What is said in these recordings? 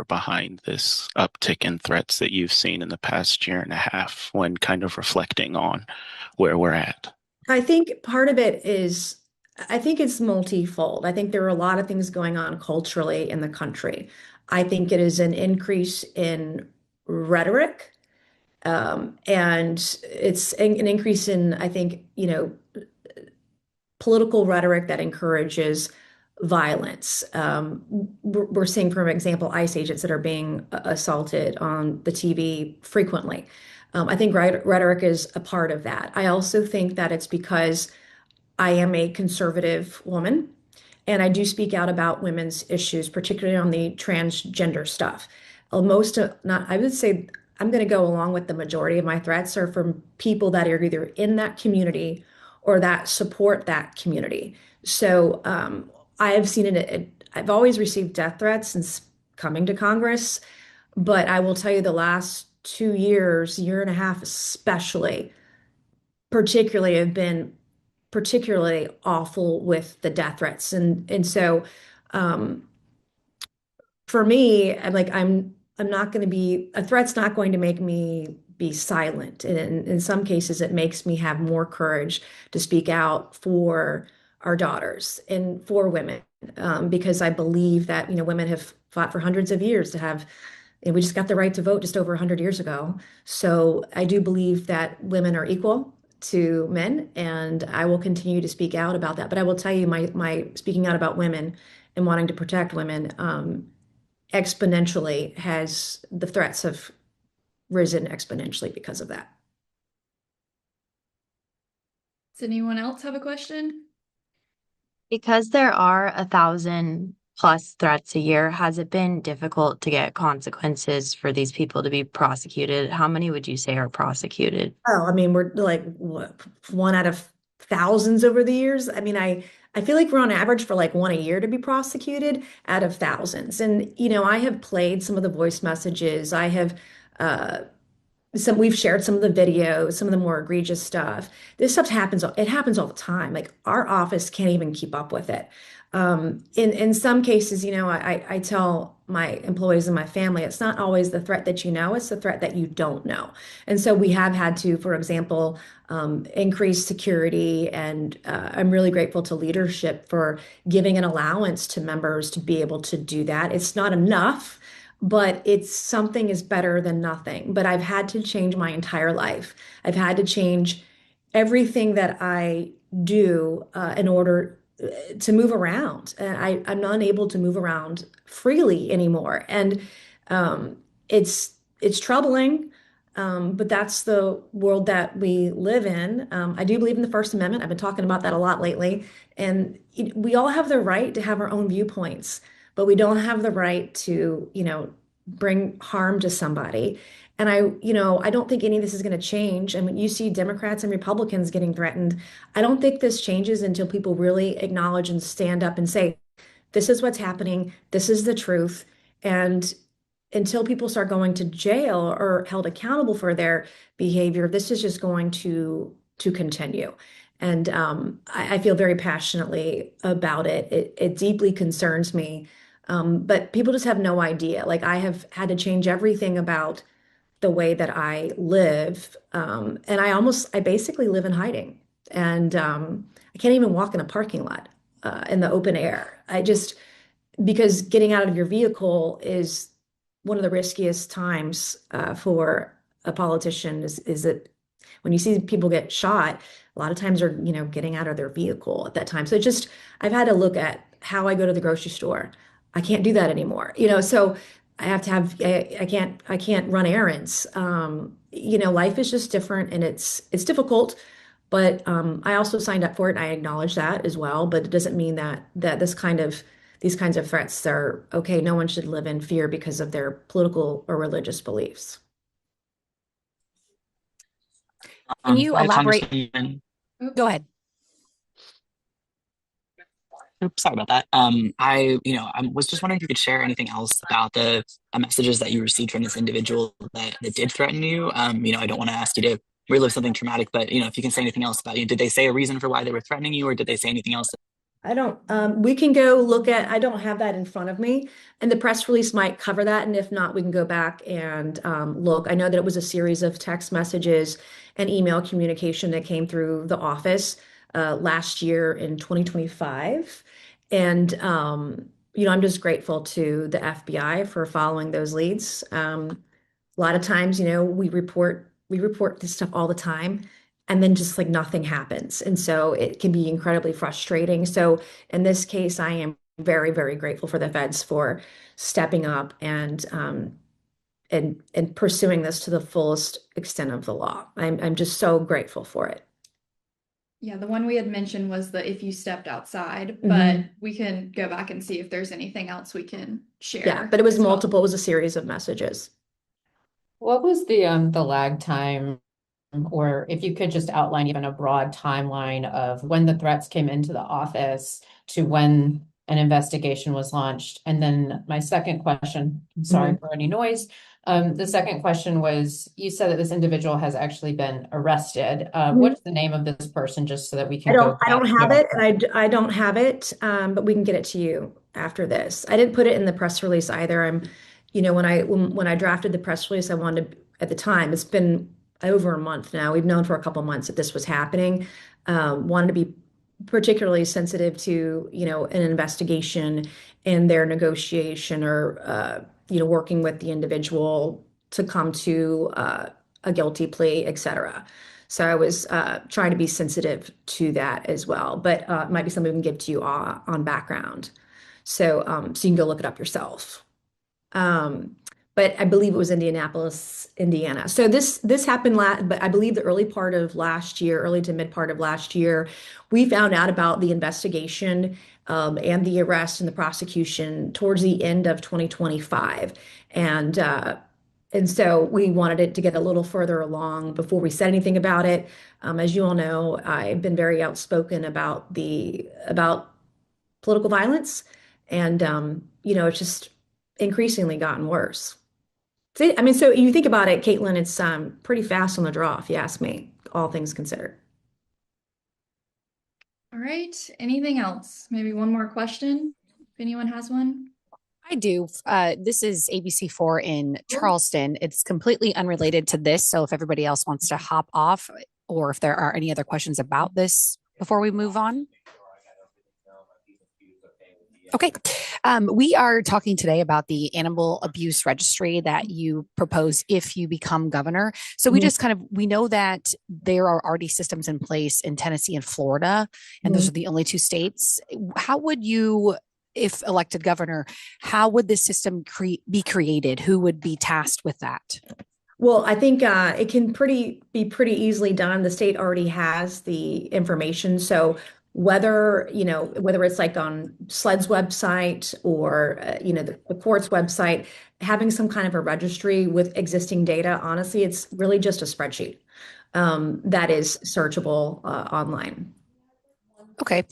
behind this uptick in threats that you've seen in the past year and a half when kind of reflecting on where we're at? I think part of it is, I think it's multifold. I think there are a lot of things going on culturally in the country. I think it is an increase in rhetoric, and it's an increase in, I think, political rhetoric that encourages violence. We're seeing, for example, ICE agents that are being assaulted on the TV frequently. I think rhetoric is a part of that. I also think that it's because I am a conservative woman and I do speak out about women's issues, particularly on the transgender stuff. Not, I would say I'm going to go along with the majority of my threats are from people that are either in that community or that support that community. So I have seen I've always received death threats since coming to Congress, but I will tell you the last 2 years, year and a half especially, particularly have been particularly awful with the death threats. And so um for me, I'm not going to be a threat's not going to make me be silent. And in some cases it makes me have more courage to speak out for our daughters and for women, because I believe that, women have fought for hundreds of years to have, and we just got the right to vote just over 100 years ago. So I do believe that women are equal to men, and I will continue to speak out about that. But I will tell you, my speaking out about women and wanting to protect women, exponentially has the threats have risen exponentially because of that. Does anyone else have a question? Because there are 1,000+ threats a year, has it been difficult to get consequences for these people to be prosecuted? How many would you say are prosecuted? Oh, I mean, we're like what, one out of thousands over the years. I feel like we're on average for like one a year to be prosecuted out of thousands. And I have played some of the voice messages. I have uh, we've shared some of the videos, some of the more egregious stuff. This stuff happens, it happens all the time. Like our office can't even keep up with it. In some cases, I tell my employees and my family, it's not always the threat that you know, it's the threat that you don't know. And so we have had to, for example, increase security, and I'm really grateful to leadership for giving an allowance to members to be able to do that. It's not enough, but it's something is better than nothing. But I've had to change my entire life. I've had to change everything that I do in order to move around. And I'm not able to move around freely anymore. And um, it's troubling, but that's the world that we live in. I do believe in the First Amendment. I've been talking about that a lot lately. And we all have the right to have our own viewpoints, but we don't have the right to, bring harm to somebody. And I don't think any of this is going to change. And when you see Democrats and Republicans getting threatened, I don't think this changes until people really acknowledge and stand up and say, this is what's happening. This is the truth. And until people start going to jail or held accountable for their behavior, this is just going to continue. And I feel very passionately about it. It deeply concerns me. But people just have no idea. Like I have had to change everything about the way that I live. And I basically live in hiding. And I can't even walk in a parking lot in the open air. Because getting out of your vehicle is one of the riskiest times for a politician is that when you see people get shot, a lot of times they're, getting out of their vehicle at that time. So I've had to look at how I go to the grocery store. I can't do that anymore, so I have to have, I can't run errands. Life is just different and it's difficult, but I also signed up for it and I acknowledge that as well. But it doesn't mean that these kinds of threats are okay. No one should live in fear because of their political or religious beliefs. Can you elaborate? Congressman, Go ahead. Oops, sorry about that. I was just wondering if you could share anything else about the messages that you received from this individual that did threaten you. I don't want to ask you to relive something traumatic, but if you can say anything else about you, did they say a reason for why they were threatening you, or did they say anything else I don't, we can go look at, I don't have that in front of me, and the press release might cover that. And if not, we can go back and look. I know that it was a series of text messages and email communication that came through the office last year in 2025. And, I'm just grateful to the FBI for following those leads. A lot of times, we report this stuff all the time, and then just like nothing happens. And so it can be incredibly frustrating. So in this case, I am very, very grateful for the feds for stepping up and pursuing this to the fullest extent of the law. I'm just so grateful for it. Yeah, the one we had mentioned was the if you stepped outside, Mhm. but we can go back and see if there's anything else we can share. Yeah, but it was as well. multiple, it was a series of messages. What was the lag time, or if you could just outline even a broad timeline of when the threats came into the office to when an investigation was launched? And then my second question, I'm sorry for any noise. The second question was, you said that this individual has actually been arrested. What is the name of this person, just so that we I can go don't have back? it, and I don't have it, but we can get it to you after this. I didn't put it in the press release either. When I drafted the press release, I wanted at the time, it's been over a month now. We've known for a couple months that this was happening. Wanted to be particularly sensitive to, an investigation and their negotiation or, working with the individual to come to a guilty plea, et cetera. So I was trying to be sensitive to that as well, but it might be something we can give to you on background. So you can go look it up yourself. But I believe it was Indianapolis, Indiana. So this happened but I believe the early part of last year, early to mid part of last year, we found out about the investigation and the arrest and the prosecution towards the end of 2025. And so we wanted it to get a little further along before we said anything about it. As you all know, I've been very outspoken about political violence, and it's just increasingly gotten worse. So you think about it, Caitlin, it's pretty fast on the draw, if you ask me, all things considered. All right. Anything else? Maybe one more question, if anyone has one. I do. This is ABC4 in Charleston. It's completely unrelated to this. So if everybody else wants to hop off, or if there are any other questions about this before we move on. Okay. We are talking today about the animal abuse registry that you propose if you become governor. So we know that there are already systems in place in Tennessee and Florida, and those are the only two states. How would you, if elected governor, how would this system be created? Who would be tasked with that? Well, I think it can be pretty easily done. The state already has the information. So whether it's like on SLED's website or, the court's website, having some kind of a registry with existing data, honestly, it's really just a spreadsheet that is searchable online. Okay.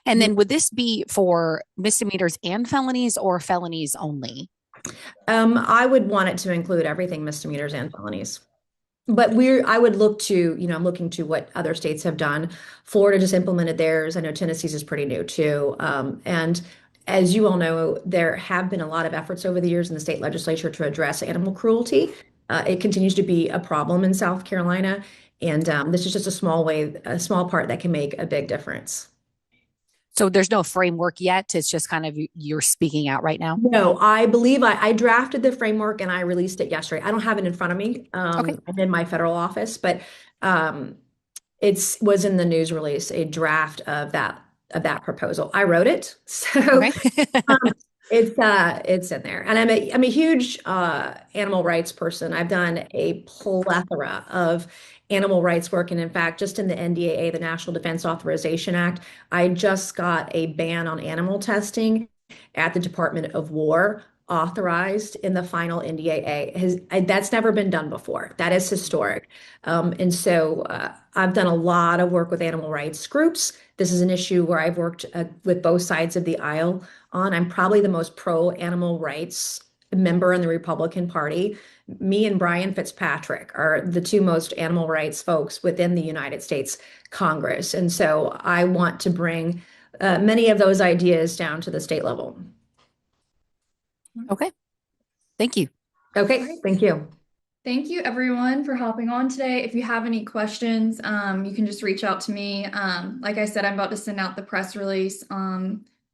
And then would this be for misdemeanors and felonies, or felonies only? I would want it to include everything, misdemeanors and felonies. But I would look to, I'm looking to what other states have done. Florida just implemented theirs. I know Tennessee's is pretty new too. And as you all know, there have been a lot of efforts over the years in the state legislature to address animal cruelty. It continues to be a problem in South Carolina. And this is just a small part that can make a big difference. So there's no framework yet. It's just kind of you're speaking out right now. No, I believe I drafted the framework and I released it yesterday. I don't have it in front of me. Okay. I'm in my federal office, but it was in the news release, a draft of that proposal. I wrote it, so Okay. it's in there. And I'm a huge animal rights person. I've done a plethora of animal rights work, and in fact, just in the NDAA, the National Defense Authorization Act, I just got a ban on animal testing at the Department of War authorized in the final NDAA. That's never been done before. That is historic. And so I've done a lot of work with animal rights groups. This is an issue where I've worked with both sides of the aisle on. I'm probably the most pro animal rights member in the Republican Party. Me and Brian Fitzpatrick are the two most animal rights folks within the United States Congress. And so I want to bring many of those ideas down to the state level. Okay. Thank you. Okay, thank you. Thank you everyone for hopping on today. If you have any questions, you can just reach out to me. Like I said, I'm about to send out the press release,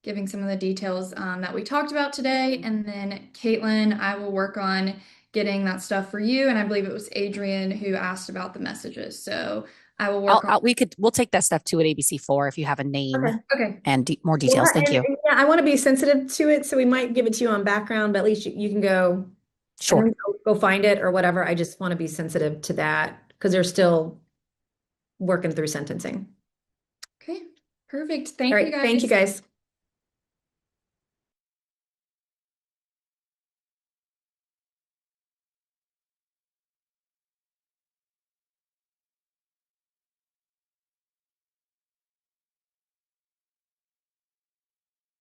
giving some of the details that we talked about today. And then Caitlin, I will work on getting that stuff for you. And I believe it was Adrian who asked about the messages. So I will work on. We'll take that stuff to at ABC4 if you have a name Okay. and more details. Thank you. And yeah, I want to be sensitive to it, so we might give it to you on background, but at least you can go. Sure. Go find it or whatever. I just want to be sensitive to that because they're still working through sentencing. Okay. Perfect. Thank All you right. guys. Thank you guys.